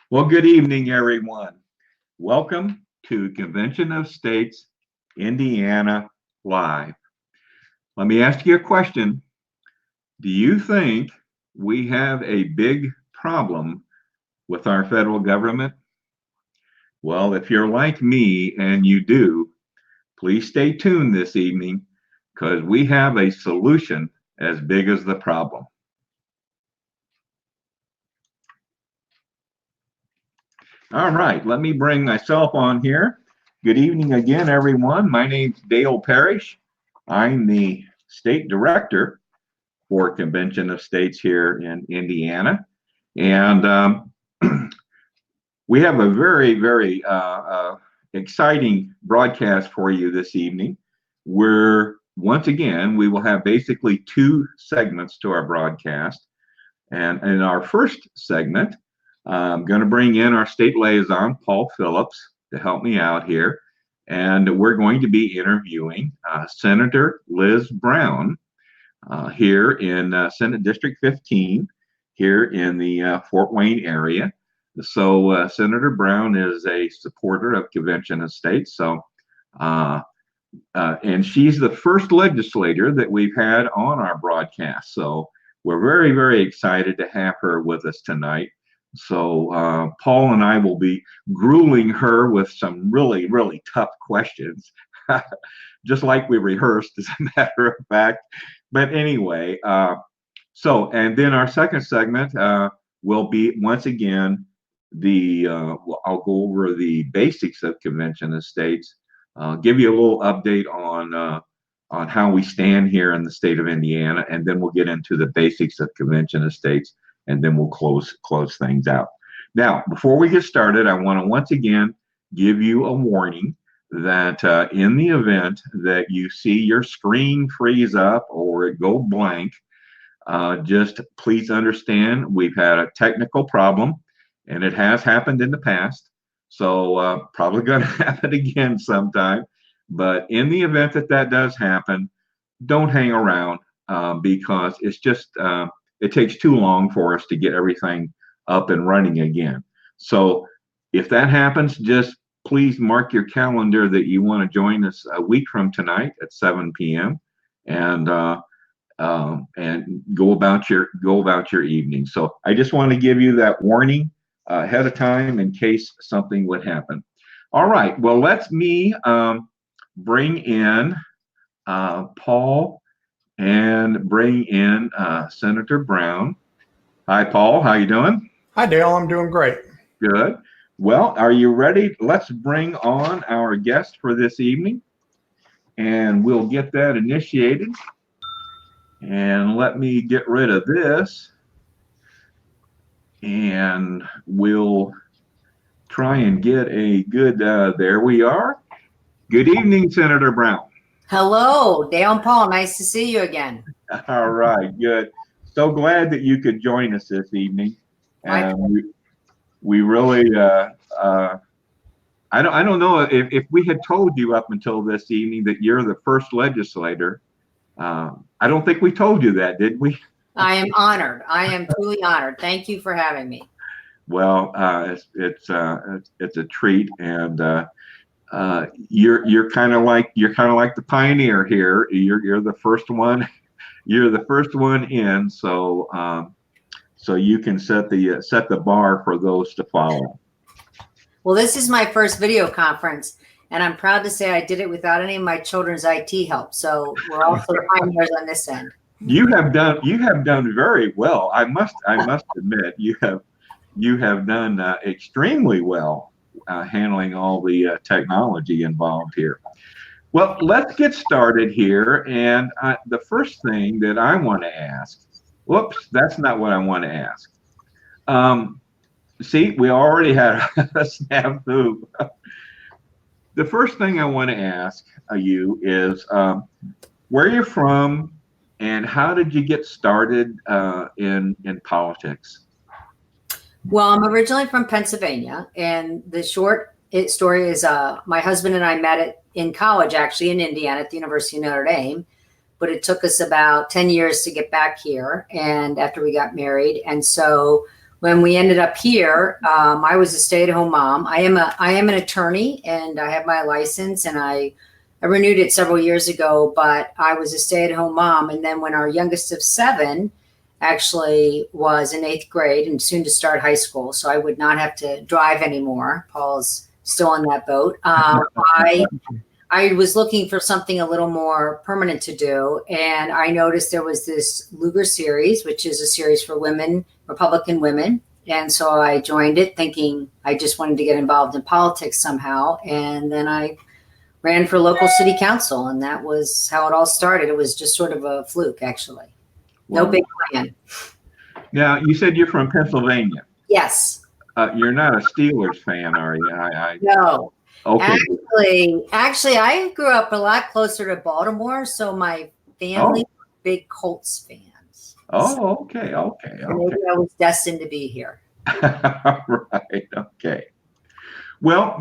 Well, good evening, everyone. Welcome to Convention of States, Indiana Live. Let me ask you a question. Do you think we have a big problem with our federal government? Well, if you're like me and you do, please stay tuned this evening because we have a solution as big as the problem. All right, let me bring myself on here. Good evening again, everyone. My name's Dale Parrish. I'm the state director for Convention of States here in Indiana. And we have a very exciting broadcast for you this evening, where once again, we will have basically two segments to our broadcast. And in our first segment, I'm going to bring in our state liaison, Paul Phillips, to help me out here. And we're going to be interviewing Senator Liz Brown here in Senate District 15 here in the Fort Wayne area. So Senator Brown is a supporter of Convention of States. So, and she's the first legislator that we've had on our broadcast. So we're very excited to have her with us tonight. So Paul and I will be grueling her with some really tough questions, just like we rehearsed, as a matter of fact. But anyway, and then our second segment will be once again I'll go over the basics of Convention of States, give you a little update on how we stand here in the state of Indiana, and then we'll get into the basics of Convention of States. And then we'll close things out. Now, before we get started, I want to once again give you a warning that in the event that you see your screen freeze up or it go blank, just please understand we've had a technical problem, and it has happened in the past. So probably going to happen again sometime. But in the event that that does happen, don't hang around because it's just it takes too long for us to get everything up and running again. So if that happens, just please mark your calendar that you want to join us a week from tonight at 7 p.m. and go about your evening. So I just want to give you that warning ahead of time in case something would happen. All right. Well, let me bring in Paul and bring in Senator Brown. Hi, Paul. How you doing? Hi, Dale. I'm doing great. Good. Well, are you ready? Let's bring on our guest for this evening, and we'll get that initiated. And let me get rid of this, and we'll try and get a good, there we are. Good evening, Senator Brown. Hello, Dale and Paul. Nice to see you again. All right, good. So glad that you could join us this evening. We really, I don't know if we had told you up until this evening that you're the first legislator. I don't think we told you that, did we? I am honored. I am truly honored. Thank you for having me. Well, it's a treat, and you're kind of like the pioneer here. You're the first one. You're the first one in, so you can set the bar for those to follow. Well, this is my first video conference, and I'm proud to say I did it without any of my children's IT help. So we're also pioneers on this end. You have done very well. I must admit, you have done extremely well handling all the technology involved here. Well, let's get started here. And the first thing that I want to ask, whoops, that's not what I want to ask. See, we already had a snafu. The first thing I want to ask you is where you're from and how did you get started in politics? Well, I'm originally from Pennsylvania, and the short story is my husband and I met in college, actually in Indiana at the University of Notre Dame, but it took us about 10 years to get back here and after we got married. And so when we ended up here, I was a stay-at-home mom. I am an attorney, and I have my license, and I renewed it several years ago, but I was a stay-at-home mom. And then when our youngest of 7 actually was in 8th grade and soon to start high school, so I would not have to drive anymore. Paul's still in that boat. I was looking for something a little more permanent to do, and I noticed there was this Lugar series, which is a series for women, Republican women. And so I joined it thinking I just wanted to get involved in politics somehow. And then I ran for local city council, and that was how it all started. It was just sort of a fluke, actually. No Wow. big plan. Now, you said you're from Pennsylvania. Yes. You're not a Steelers fan, are you? No. Okay. Actually, I grew up a lot closer to Baltimore, so my family were big Colts fans. Oh, okay. Maybe I was destined to be here. Right. Okay. Well,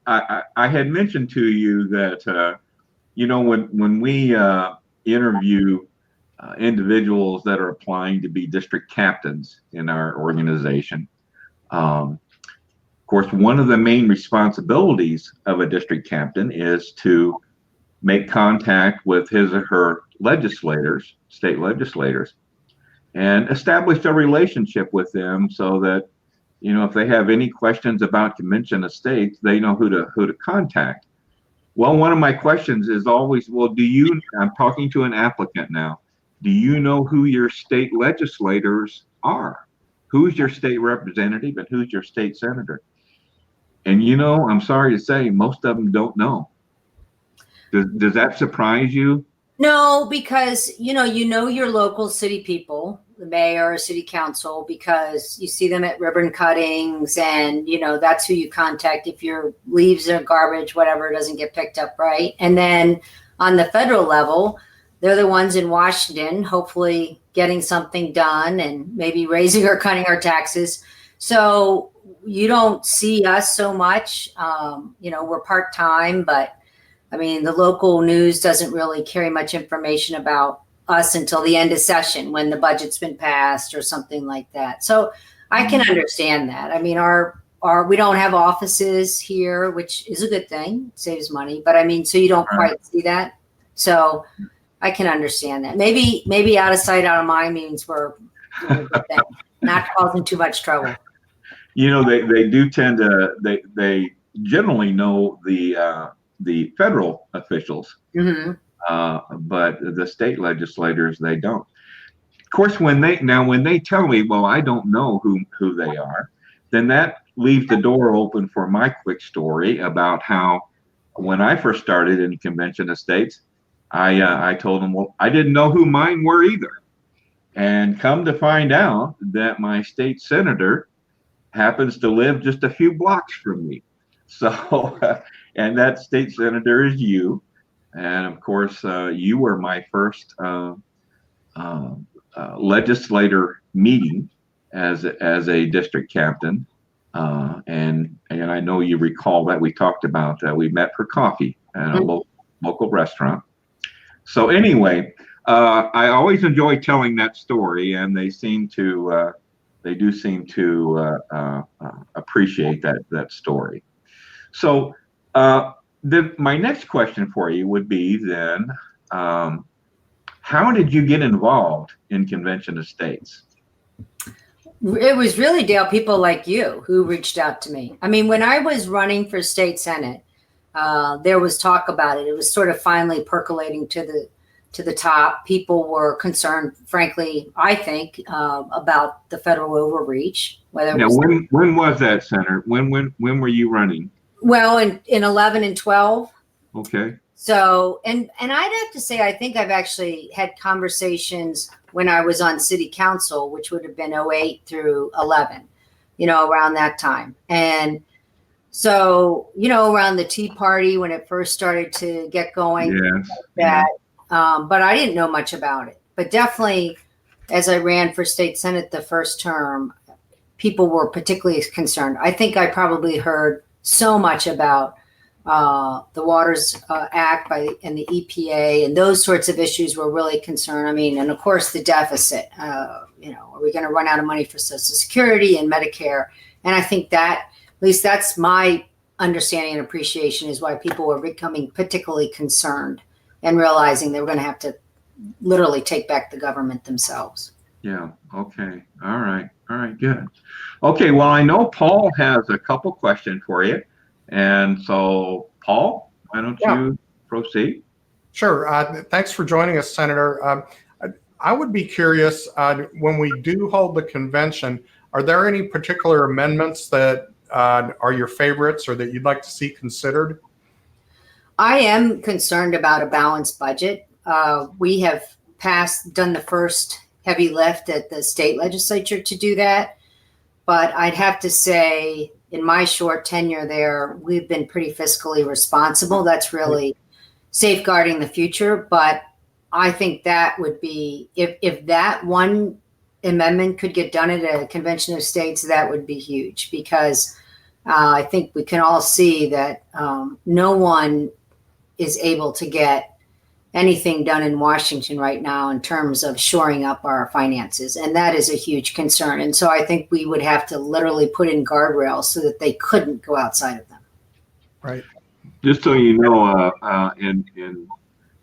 I had mentioned to you that when we interview individuals that are applying to be district captains in our organization, of course, one of the main responsibilities of a district captain is to make contact with his or her legislators, state legislators, and establish a relationship with them so that, if they have any questions about convention of states, they know who to contact. Well, one of my questions is always, I'm talking to an applicant now, do you know who your state legislators are? Who's your state representative and who's your state senator? And I'm sorry to say, most of them don't know. Does that surprise you? No, because you know your local city people, the mayor, city council, because you see them at ribbon cuttings, and that's who you contact if your leaves or garbage, whatever, doesn't get picked up right. And then on the federal level, they're the ones in Washington, hopefully getting something done and maybe raising or cutting our taxes. So you don't see us so much. We're part-time, but I mean, the local news doesn't really carry much information about us until the end of session when the budget's been passed or something like that. So I can understand that. I mean, we don't have offices here, which is a good thing, saves money, but I mean, so you don't quite see that. So I can understand that. Maybe out of sight, out of mind means we're doing a good thing, not causing too much trouble. They do tend to, they generally know the federal officials, but the state legislators, they don't. Of course, when they tell me, well, I don't know who they are, then that leaves the door open for my quick story about how when I first started in Convention of States, I told them, well, I didn't know who mine were either. And come to find out that my state senator happens to live just a few blocks from me. So, and that state senator is you. And of course, you were my first legislator meeting as a district captain. And I know you recall that we talked about that. We met for coffee at a local restaurant. So anyway, I always enjoy telling that story, and they do seem to appreciate that story. So my next question for you would be then, how did you get involved in Convention of States? It was really, Dale, people like you who reached out to me. I mean, when I was running for state senate, there was talk about it. It was sort of finally percolating to the top. People were concerned, frankly, I think, about the federal overreach. When was that, Senator? When were you running? Well, in 11 and 12. Okay. So, and I'd have to say, I think I've actually had conversations when I was on city council, which would have been 08 through 11, around that time. And so, around the Tea Party, when it first started to get going, but I didn't know much about it. But definitely, as I ran for state senate the first term, people were particularly concerned. I think I probably heard so much about the Waters Act and the EPA, and those sorts of issues were really concerned. I mean, and of course the deficit. Are we going to run out of money for Social Security and Medicare? And I think that, at least that's my understanding and appreciation, is why people were becoming particularly concerned and realizing they were going to have to literally take back the government themselves. Yeah. Okay. All right. Good. Okay. Well, I know Paul has a couple questions for you. And so, Paul, why don't you proceed? Sure. Thanks for joining us, Senator. I would be curious, when we do hold the convention, are there any particular amendments that are your favorites or that you'd like to see considered? I am concerned about a balanced budget. We have done the first heavy lift at the state legislature to do that. But I'd have to say, in my short tenure there, we've been pretty fiscally responsible. That's really safeguarding the future. But I think that would be, if that one amendment could get done at a convention of states, that would be huge, because I think we can all see that no one is able to get anything done in Washington right now in terms of shoring up our finances. And that is a huge concern. And so I think we would have to literally put in guardrails so that they couldn't go outside of them. Right. Just so you know, in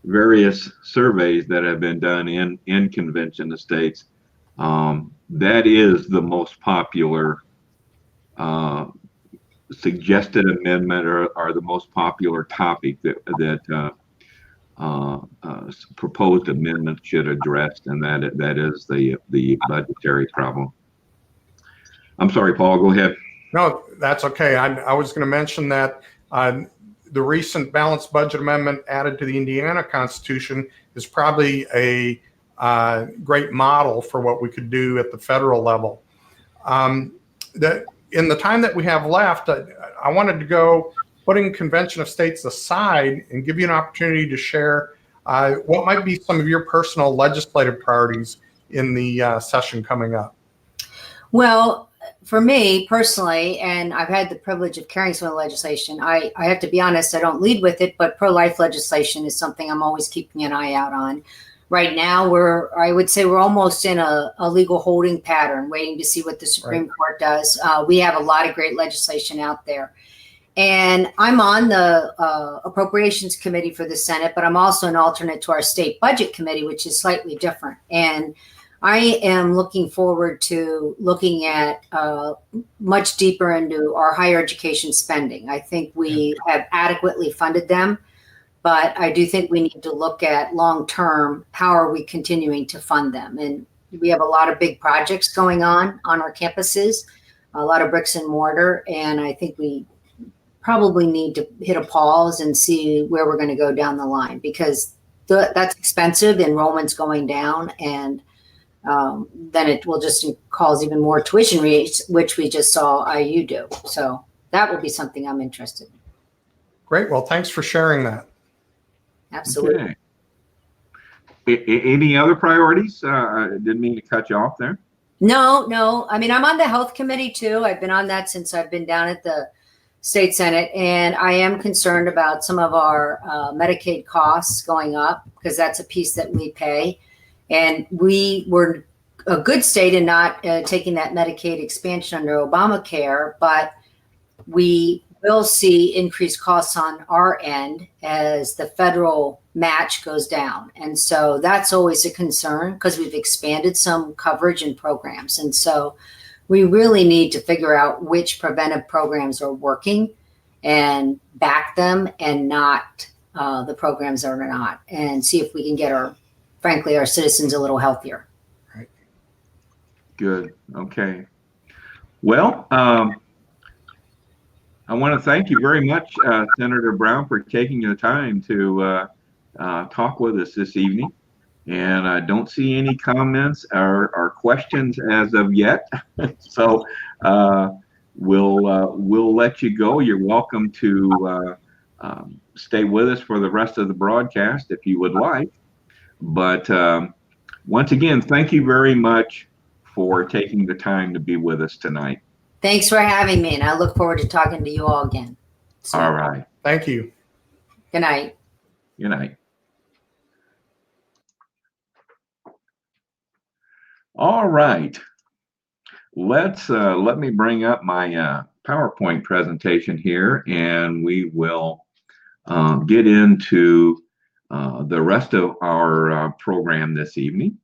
various surveys that have been done in convention of states, that is the most popular suggested amendment, or the most popular topic that proposed amendment should address, and that is the budgetary problem. I'm sorry, Paul, go ahead. No, that's okay. I was going to mention that the recent balanced budget amendment added to the Indiana Constitution is probably a great model for what we could do at the federal level. In the time that we have left, I wanted to go, putting Convention of States aside, and give you an opportunity to share what might be some of your personal legislative priorities in the session coming up. Well, for me personally, and I've had the privilege of carrying some of the legislation, I have to be honest, I don't lead with it, but pro-life legislation is something I'm always keeping an eye out on. Right now, I would say we're almost in a legal holding pattern, waiting to see what the Supreme Court does. We have a lot of great legislation out there. And I'm on the Appropriations Committee for the Senate, but I'm also an alternate to our State Budget Committee, which is slightly different. And I am looking forward to looking at much deeper into our higher education spending. I think we have adequately funded them, but I do think we need to look at long-term, how are we continuing to fund them? And we have a lot of big projects going on our campuses, a lot of bricks and mortar, and I think we probably need to hit a pause and see where we're going to go down the line, because that's expensive, enrollment's going down, and then it will just cause even more tuition rates, which we just saw IU do. So that will be something I'm interested in. Great. Well, thanks for sharing that. Absolutely. Okay. Any other priorities? I didn't mean to cut you off there. No. I mean, I'm on the health committee too. I've been on that since I've been down at the state Senate, and I am concerned about some of our Medicaid costs going up, because that's a piece that we pay. And we were a good state in not taking that Medicaid expansion under Obamacare, but we will see increased costs on our end as the federal match goes down. And so that's always a concern, because we've expanded some coverage and programs. And so we really need to figure out which preventive programs are working and back them, and not the programs that are not, and see if we can get our citizens a little healthier. Right. Good. Okay. Well, I want to thank you very much, Senator Brown, for taking the time to talk with us this evening. And I don't see any comments or questions as of yet. So we'll let you go. You're welcome to stay with us for the rest of the broadcast if you would like. But once again, thank you very much for taking the time to be with us tonight. Thanks for having me, and I look forward to talking to you all again. All right. Thank you. Good night. Good night. All right. Let me bring up my PowerPoint presentation here, and we will get into the rest of our program this evening.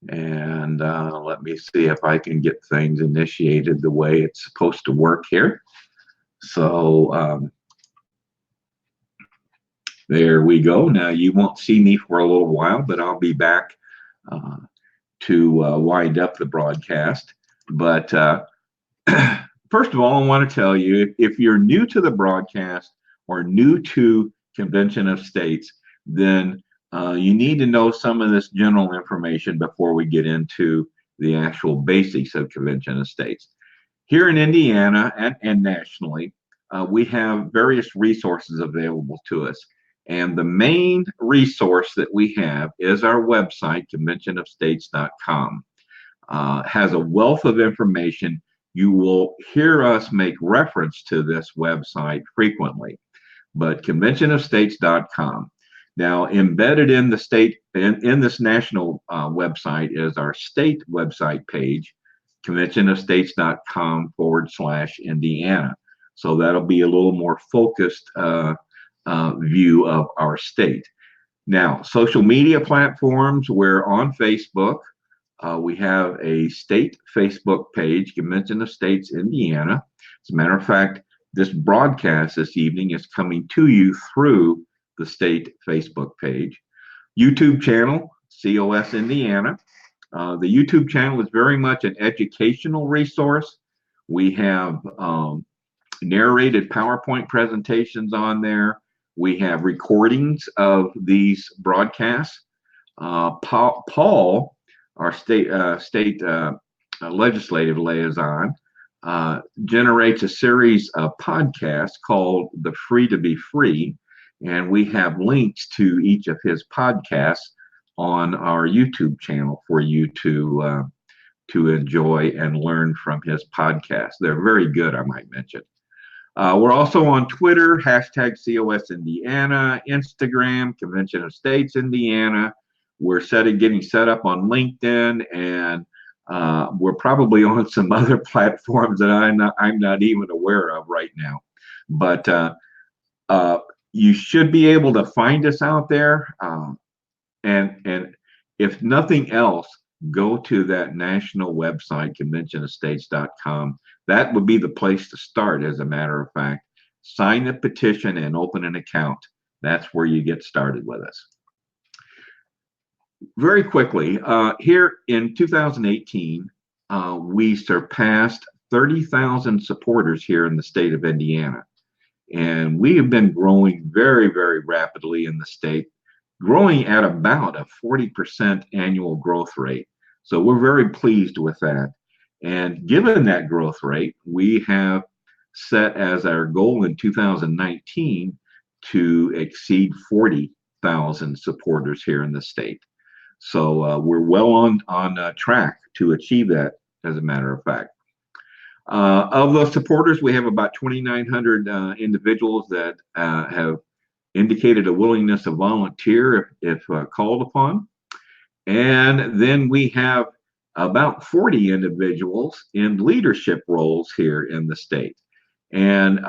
And let me see if I can get things initiated the way it's supposed to work here. So there we go. Now you won't see me for a little while, but I'll be back to wind up the broadcast. But first of all, I want to tell you, if you're new to the broadcast or new to Convention of States, then you need to know some of this general information before we get into the actual basics of Convention of States. Here in Indiana and nationally, we have various resources available to us. And the main resource that we have is our website, conventionofstates.com. Has a wealth of information. You will hear us make reference to this website frequently, but conventionofstates.com. Now, embedded in the state, in this national website is our state website page, conventionofstates.com/Indiana. So that'll be a little more focused view of our state. Now, social media platforms, we're on Facebook. We have a state Facebook page, Convention of States, Indiana. As a matter of fact, this broadcast this evening is coming to you through the state Facebook page. YouTube channel, COS Indiana. The YouTube channel is very much an educational resource. We have narrated PowerPoint presentations on there. We have recordings of these broadcasts. Paul, our state legislative liaison, generates a series of podcasts called The Free to Be Free, and we have links to each of his podcasts on our YouTube channel for you to enjoy and learn from his podcasts. They're very good, I might mention. We're also on Twitter, hashtag COS Indiana, Instagram, Convention of States Indiana. We're getting set up on LinkedIn, and we're probably on some other platforms that I'm not even aware of right now. But you should be able to find us out there. And if nothing else, go to that national website, conventionofstates.com. That would be the place to start, as a matter of fact. Sign the petition and open an account. That's where you get started with us. Very quickly, here in 2018, we surpassed 30,000 supporters here in the state of Indiana. And we have been growing very, very rapidly in the state, growing at about a 40% annual growth rate. So we're very pleased with that. And given that growth rate, we have set as our goal in 2019 to exceed 40,000 supporters here in the state. So we're well on track to achieve that, as a matter of fact. Of those supporters, we have about 2,900 individuals that have indicated a willingness to volunteer if called upon. And then we have about 40 individuals in leadership roles here in the state. And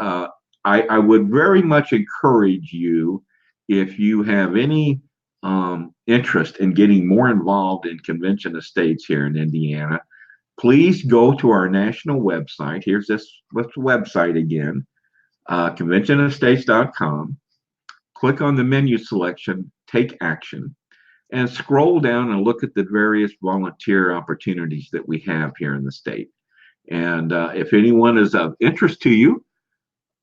I would very much encourage you, if you have any interest in getting more involved in Convention of States here in Indiana, please go to our national website. Here's this website again, conventionofstates.com. Click on the menu selection, Take Action, and scroll down and look at the various volunteer opportunities that we have here in the state. And if anyone is of interest to you,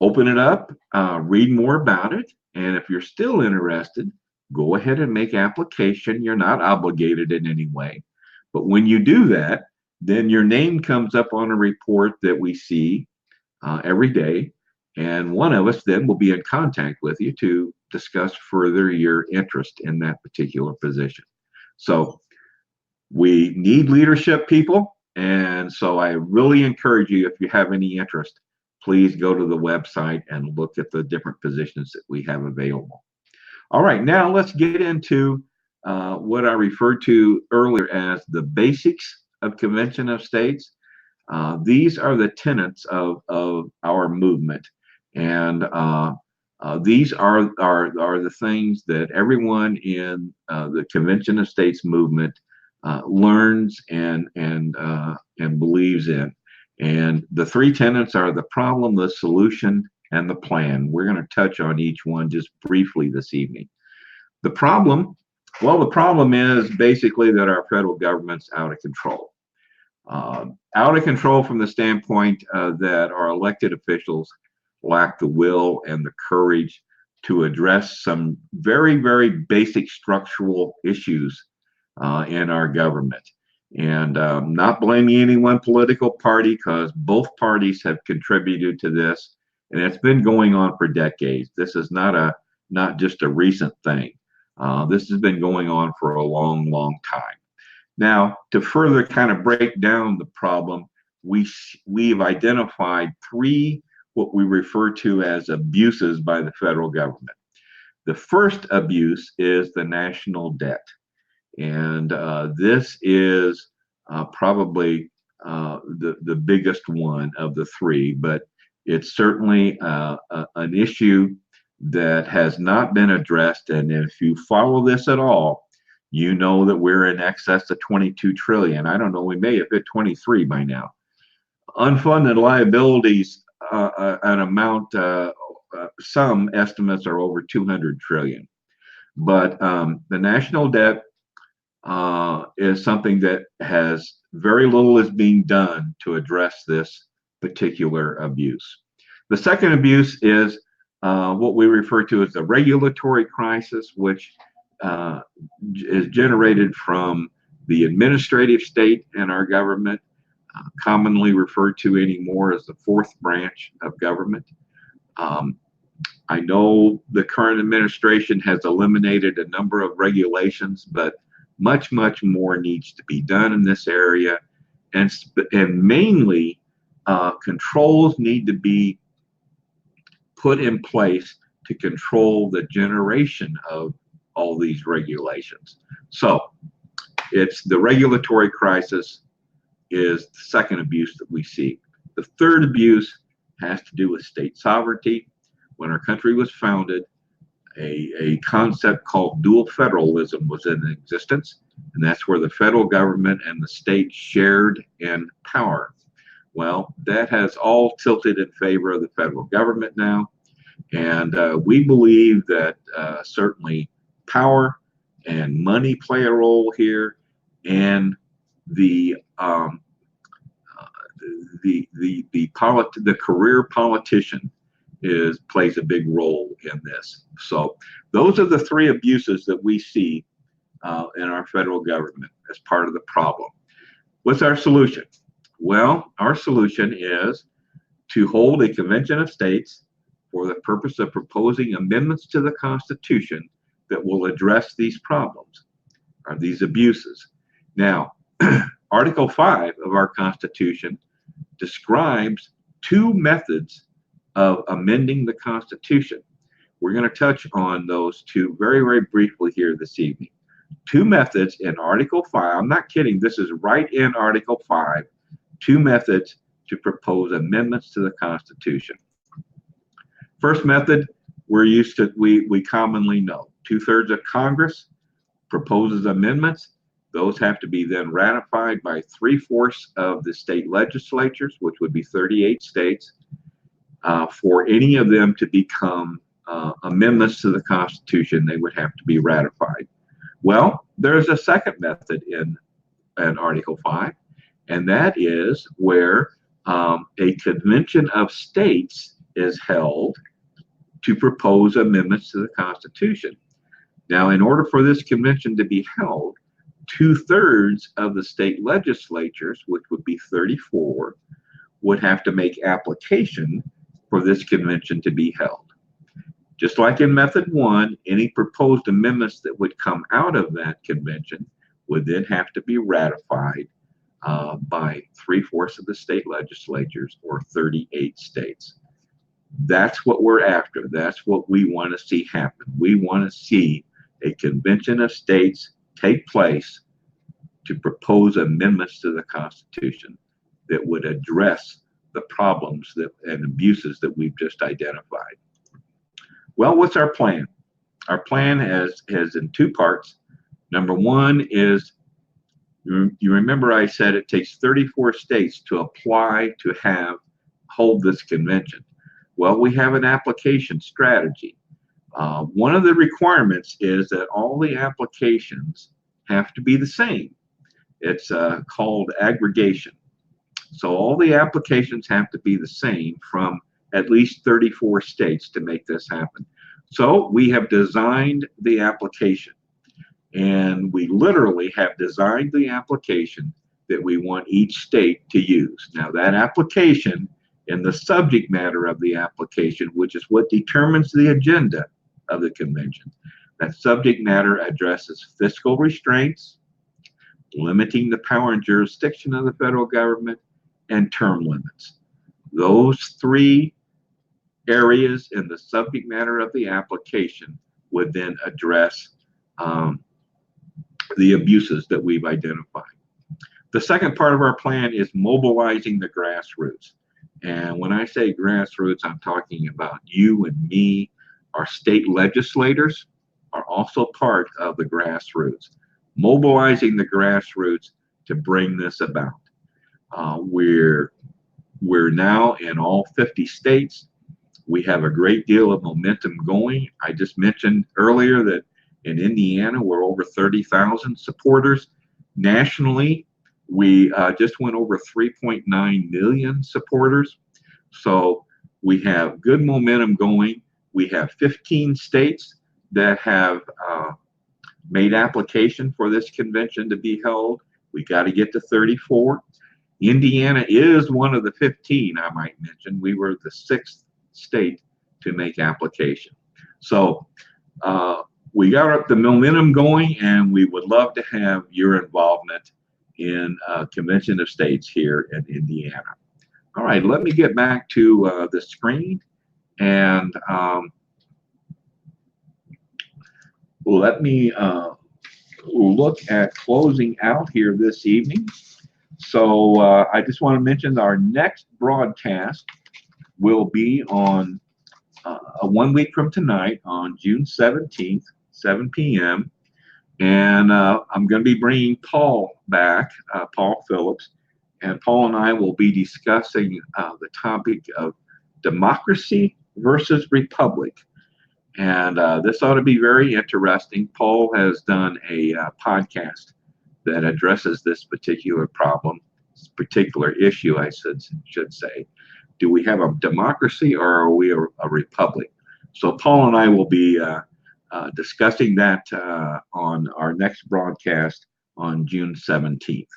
open it up, read more about it. And if you're still interested, go ahead and make application. You're not obligated in any way. But when you do that, then your name comes up on a report that we see every day. And one of us then will be in contact with you to discuss further your interest in that particular position. So we need leadership people. And so I really encourage you, if you have any interest, please go to the website and look at the different positions that we have available. All right, now let's get into what I referred to earlier as the basics of Convention of States. These are the tenets of our movement, and these are the things that everyone in the Convention of States movement learns and believes in. And the three tenets are the problem, the solution, and the plan. We're going to touch on each one just briefly this evening. The problem, well, the problem is basically that our federal government's out of control. Out of control from the standpoint that our elected officials lack the will and the courage to address some very, very basic structural issues in our government. And not blaming any one political party, because both parties have contributed to this, and it's been going on for decades. This is not just a recent thing. This has been going on for a long, long time. Now, to further kind of break down the problem, we've identified three what we refer to as abuses by the federal government. The first abuse is the national debt. And this is probably the biggest one of the three, but it's certainly an issue that has not been addressed. And if you follow this at all, you know that we're in excess of 22 trillion. I don't know, we may have hit 23 by now. Unfunded liabilities, an amount, some estimates are over 200 trillion. But the national debt is something that has very little is being done to address this particular abuse. The second abuse is what we refer to as the regulatory crisis, which is generated from the administrative state in our government, commonly referred to anymore as the fourth branch of government. I know the current administration has eliminated a number of regulations, but much, much more needs to be done in this area. And mainly, controls need to be put in place to control the generation of all these regulations. So it's the regulatory crisis is the second abuse that we see. The third abuse has to do with state sovereignty. When our country was founded, a concept called dual federalism was in existence, and that's where the federal government and the state shared in power. Well, that has all tilted in favor of the federal government now, and we believe that certainly power and money play a role here, and the career politician plays a big role in this. So those are the three abuses that we see in our federal government as part of the problem. What's our solution? Well, our solution is to hold a convention of states for the purpose of proposing amendments to the Constitution that will address these problems, or these abuses. Now, Article 5 of our Constitution describes two methods of amending the Constitution. We're going to touch on those two very, very briefly here this evening. Two methods in Article 5. I'm not kidding. This is right in Article 5. Two methods to propose amendments to the Constitution. First method, we commonly know. 2/3 of Congress proposes amendments. Those have to be then ratified by 3/4 of the state legislatures, which would be 38 states, for any of them to become amendments to the Constitution. They would have to be ratified. Well, there's a second method in Article 5, and that is where a convention of states is held to propose amendments to the Constitution. Now, in order for this convention to be held, 2/3 of the state legislatures, which would be 34, would have to make application for this convention to be held. Just like in Method 1, any proposed amendments that would come out of that convention would then have to be ratified by 3/4 of the state legislatures or 38 states. That's what we're after. That's what we want to see happen. We want to see a convention of states take place to propose amendments to the Constitution that would address the problems and abuses that we've just identified. Well, what's our plan? Our plan is in two parts. Number one is, you remember I said it takes 34 states to apply to hold this convention. Well, we have an application strategy. One of the requirements is that all the applications have to be the same. It's called aggregation. So all the applications have to be the same from at least 34 states to make this happen. So we have designed the application, and we literally have designed the application that we want each state to use. Now that application and the subject matter of the application, which is what determines the agenda of the convention, that subject matter addresses fiscal restraints, limiting the power and jurisdiction of the federal government, and term limits. Those three areas in the subject matter of the application would then address the abuses that we've identified. The second part of our plan is mobilizing the grassroots. And when I say grassroots, I'm talking about you and me. Our state legislators are also part of the grassroots, mobilizing the grassroots to bring this about. We're now in all 50 states. We have a great deal of momentum going. I just mentioned earlier that in Indiana, we're over 30,000 supporters. Nationally, we just went over 3.9 million supporters. So we have good momentum going. We have 15 states that have made application for this convention to be held. We got to get to 34. Indiana is one of the 15, I might mention. We were the 6th state to make application. So we got the momentum going, and we would love to have your involvement in Convention of States here in Indiana. All right, let me get back to the screen, and let me look at closing out here this evening. So I just want to mention our next broadcast will be on 1 week from tonight on June 17th, 7 p.m. And I'm going to be bringing Paul back, Paul Phillips, and Paul and I will be discussing the topic of democracy versus republic. And this ought to be very interesting. Paul has done a podcast that addresses this particular problem, this particular issue, I should say. Do we have a democracy or are we a republic? So Paul and I will be discussing that on our next broadcast on June 17th.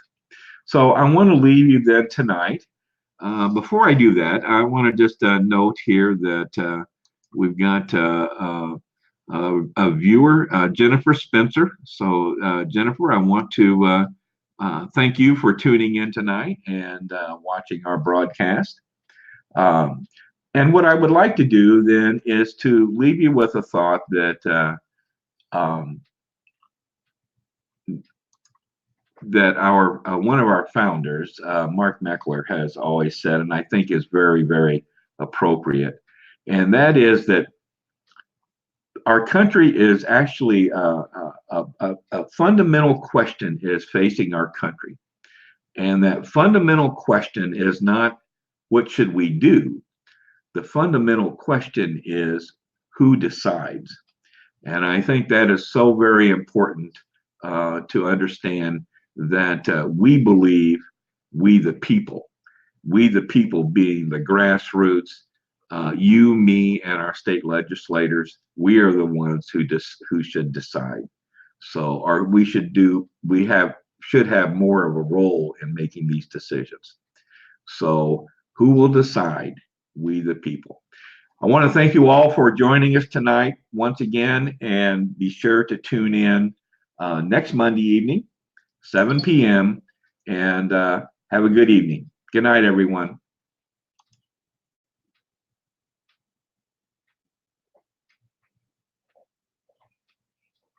So I want to leave you then tonight. Before I do that, I want to just note here that we've got a viewer, Jennifer Spencer. So Jennifer, I want to thank you for tuning in tonight and watching our broadcast. And what I would like to do then is to leave you with a thought that that one of our founders, Mark Meckler, has always said, and I think is very, very appropriate, and that is that our country is actually a fundamental question is facing our country, and that fundamental question is not what should we do. The fundamental question is who decides, and I think that is so very important to understand that we believe we the people being the grassroots, you, me, and our state legislators, we are the ones who should decide. So should have more of a role in making these decisions. So who will decide? We the people. I want to thank you all for joining us tonight once again, and be sure to tune in next Monday evening, 7 p.m. and have a good evening. Good night, everyone.